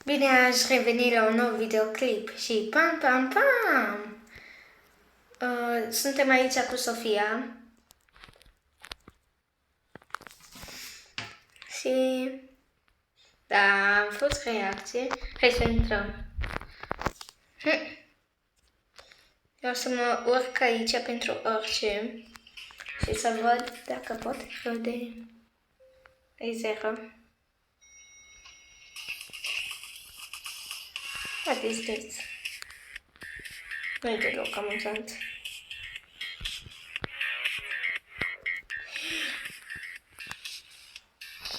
Bine aș reveni la un nou videoclip și pam, pam, pam! Suntem aici cu Sofia și da, am fost reacție. Hai să intrăm. Eu o să mă urc aici pentru orice și să văd dacă pot râde. E zero. What is this? Nu e deloc amuzant.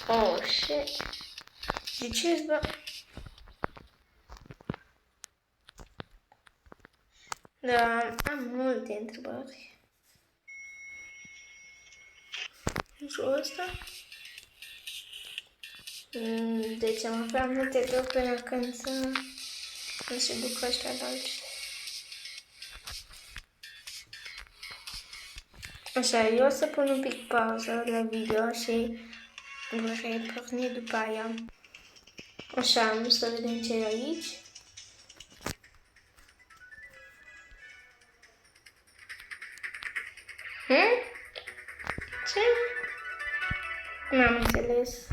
Oh, shit. De ce bă? Da, am multe întrebări. Jocul ăsta? Deci am aflat multe lucruri până când nu se duc ăștia la alții. Așa, eu o să pun un pic pauză la video și voi reporni după aia. Așa, nu să vedem ce e aici. Ce? N-am înțeles.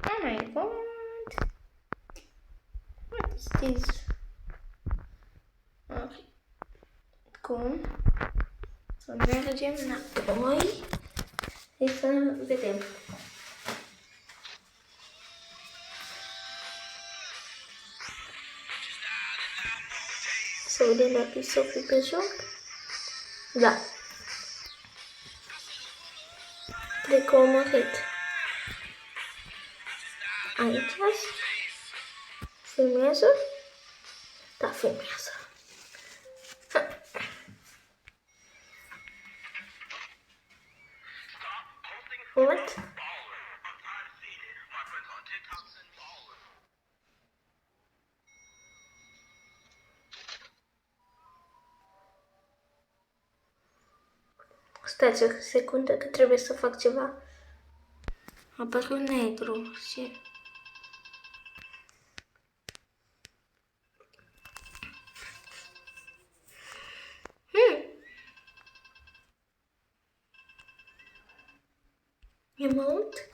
Oh my god. What is this? Cum? Să mergem înapoi și să vedem. Să vedem dacă e Sofie pe joc. Da. Cred că o murit. Aici filmează? Da, filmează. What? Stați o secundă că trebuie să fac ceva. A apărut negru și... Emote?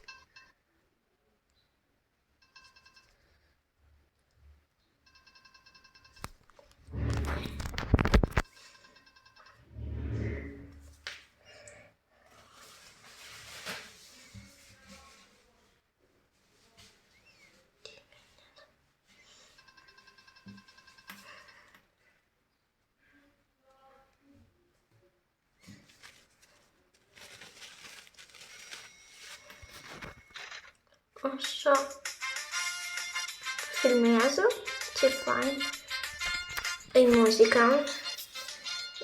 Așa. Filmează. Ce fain. E muzica.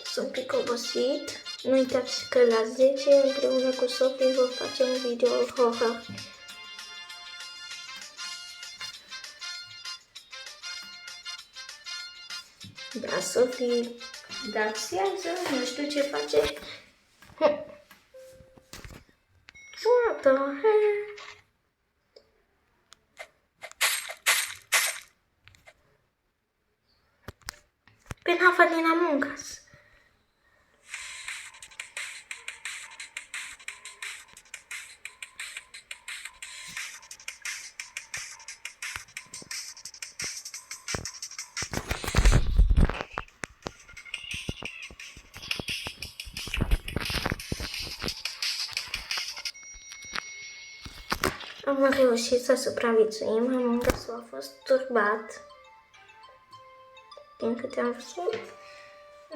Sunt un pic obosit. Nu uitați că la 10 împreună cu Sofie vom face un video horror. Da, Sofie dansează, nu știu ce face. What the hell? Penava din Among Us. Am reușit să supraviețuim, Among Us-ul a fost turbat, din câte am văzut,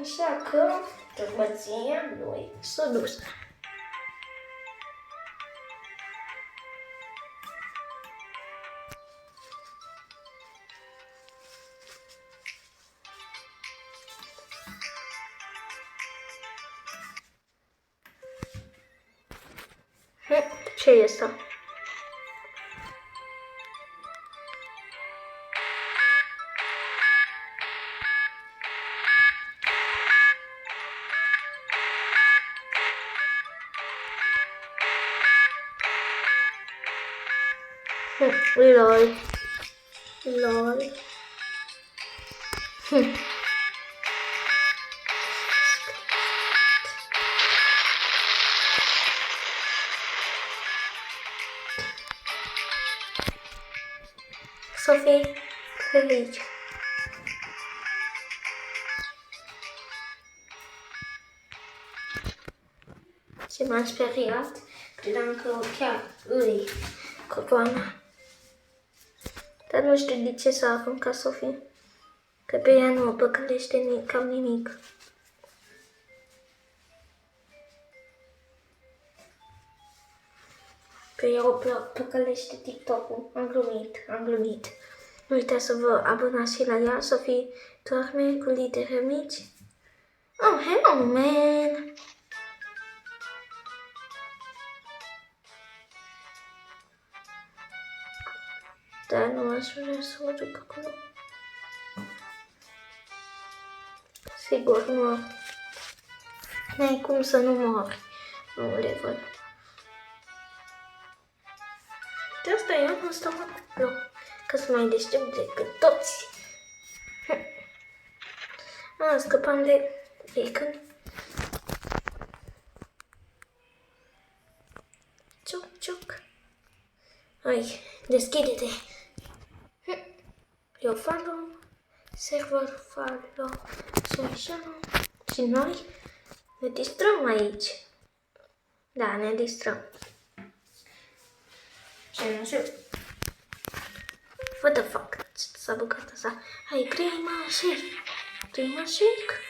așa că turbăția lui s-a dus. Ce e asta? Lol. Lol. Sophie, aici. Ce m-a speriat, credeam că chiar îi cocoana. Dar nu știu de ce s-a aruncat Sophie, că pe ea nu o păcălește cam nimic. Pe ea o păcălește TikTok-ul. Am glumit. Nu uitați să vă abonați și la ea, Sophie doarme cu litere mici. Oh, hello, man! Dar nu aș vrea să mă duc acolo. Sigur, nu. N-ai cum să nu mori în un level. De asta eu nu stau acolo, că sunt mai deștept decât toți. Scăpam de bacon. Cioc, cioc. Hai, deschide-te. Eu follow, server follow, social. Și noi ne distrăm aici. Da, ne distrăm. Ce nu știu. What the fuck? Ce s-a băgat asta? Hai, crema shake. Crema shake.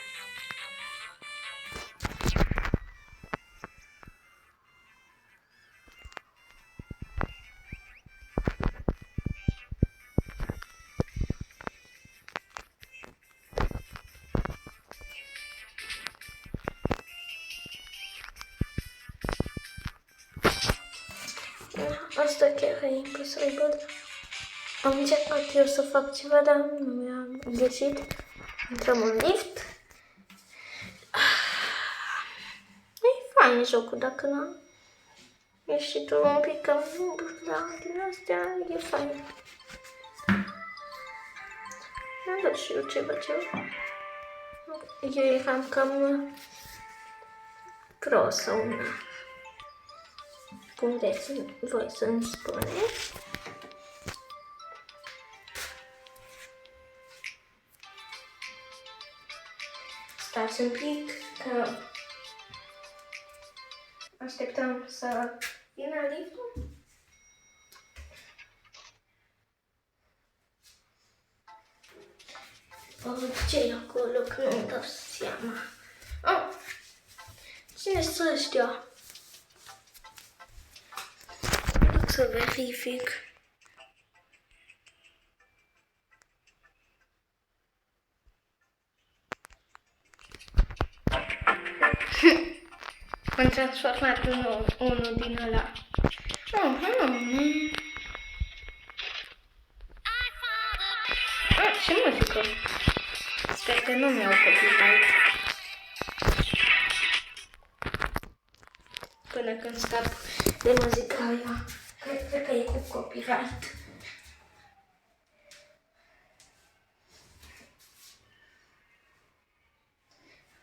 Asta chiar e imposibil. Am încercat eu să fac ceva, dar nu mi-a găsit. Intrăm în lift. E fain jocul, dacă n-am ieșit un pic cam da, din astea, e fain. Mi-am dat și eu ceva. Eu eram cam pro sau una. Cum vreți voi să-mi spuneți? Stați un pic, că așteptăm să vină liftul. Ce-i acolo, că nu-mi dau seama. Oh, cine sunt ăștia? Duc să verific. M-am transformat în unul din ăla. Oh, hello, man. Ce muzică? Sper că nu mi-au copyright. Până când scap de muzica aia. Cred că e cu copyright.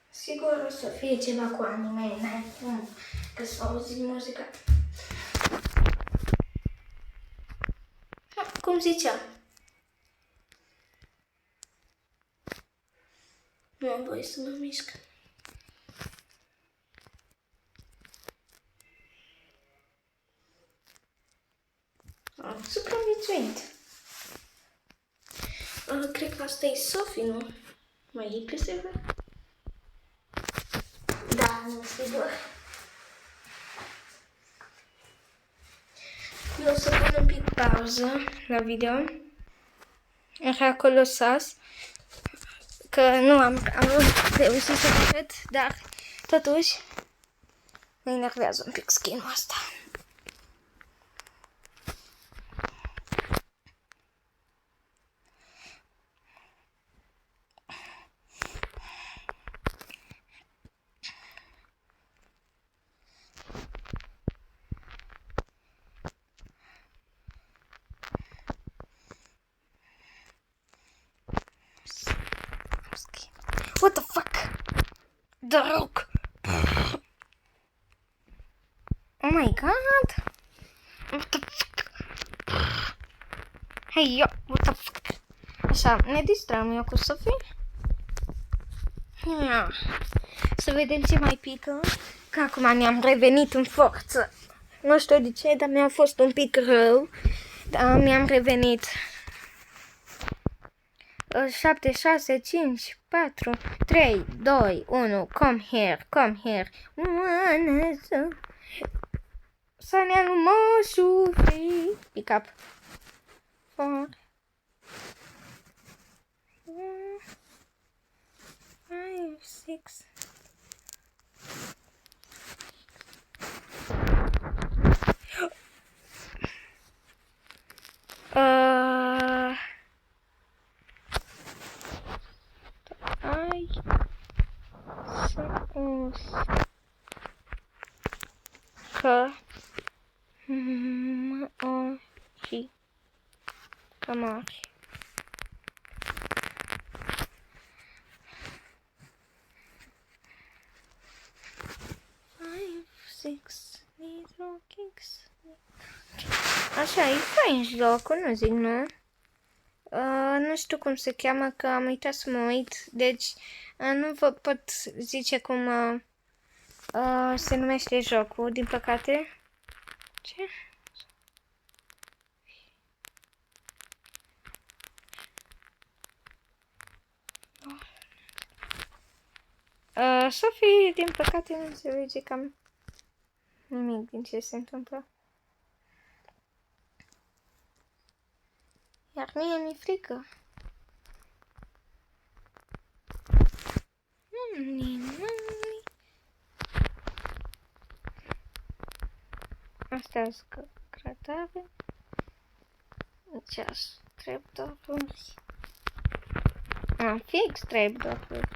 Sigur o să fie ceva cu anime, n-ai cum, că să auzi muzica. Cum zicea? Nu am voie să mă mișc. Am supraviețuit. Cred că asta e Sophie, nu? Mai e pe server? Da, nu sigur. Eu o să pun un pic pauză la video. Așa acolo sas. Că nu am reușit să arăt, dar totuși mă enervează un pic skin-ul ăsta. The Rock. Oh my god. What the fuck? Hei, eu, what the fuck? Așa, ne distrăm eu cu Sofie. Să vedem ce mai pică. Că acum ne-am revenit în forță. Nu știu de ce, dar mi-a fost un pic rău. Dar mi-am revenit. 7, 6, 5, 4, 3, 2, 1, come here, come here. Să ne luăm Sofie. Pick up. 4, 5, 6. Ai să că mă și cămari. Așa, e fain jocul, nu zic nu. Nu știu cum se cheamă, că am uitat să mă uit, deci nu vă pot zice cum se numește jocul, din păcate. Ce? Sofie, din păcate, nu înțelege cam nimic din ce se întâmplă. Iar mie mi-e frică. Astea sunt grătare. Ceas, trapdoor-uri. Fix trapdoor-uri.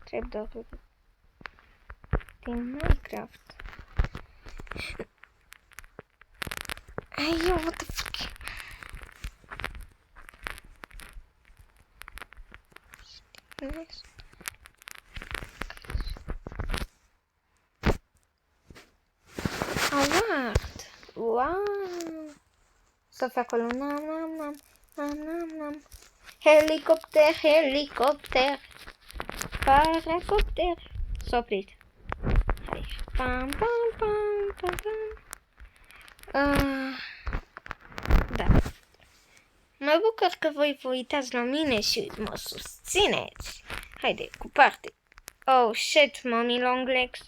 Trapdoor-uri din Minecraft. Ai, eu, what the fuck? Award! Wow! Sofia acolo, nam, nam, nam, nam, nam, nam. Helicopter, helicopter. Paracopter. S-a oprit. Hai. Pam, pam, pam, pam, pam. Da. Mă bucur că voi vă uitați la mine și mă susțineți. Haide, cu parte. Oh, shit, mommy long legs.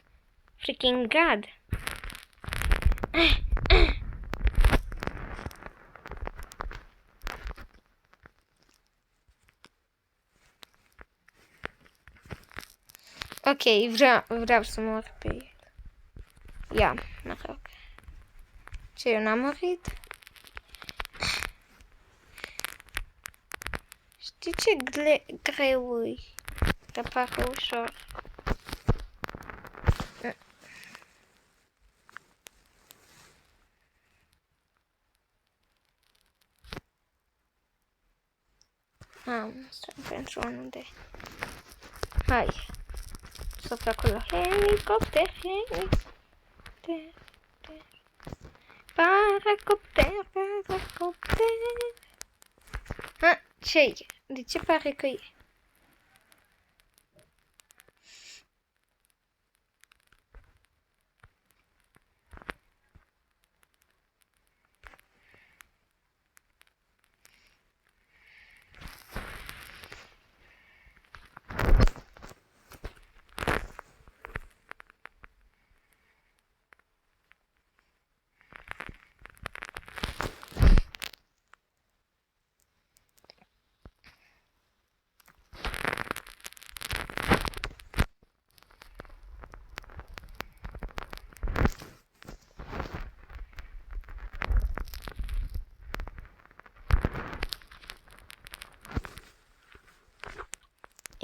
Freaking god. Ok, vreau să mor pe el. Ia, mă rog. Ce, eu n-am murit? Știi ce greu e? Dar parcă ușor. Stai pentru unul de... Hai. Să fac acolo. Helicopter, helicopter. Paracopter, paracopter. Ce-i? De ce pare că e?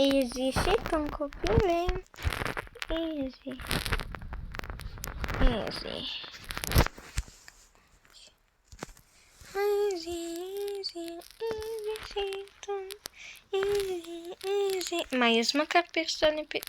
Easy shit în copile. Easy. Easy. Easy, easy, easy shit. Easy, easy. Mai ești măcar persoane pe...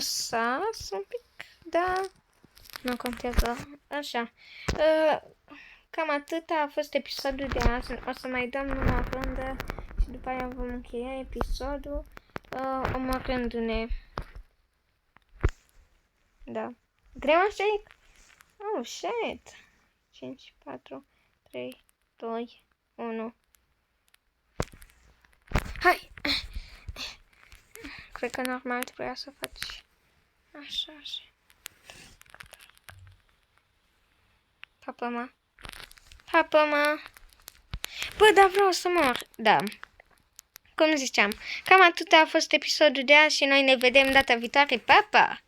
sas un pic, da, nu contează, așa. Cam atât a fost episodul de azi, o să mai dăm numai rândă și după aia vom încheia episodul omorându-ne. Da. Greu shake? Oh, shit. 5, 4, 3, 2, 1. Hai! Cred că normal trebuia să faci așa, așa. Papă-mă. Papă-mă. Bă, dar vreau să mor. Da. Cum ziceam, cam atât a fost episodul de azi și noi ne vedem data viitoare. Pa, pa!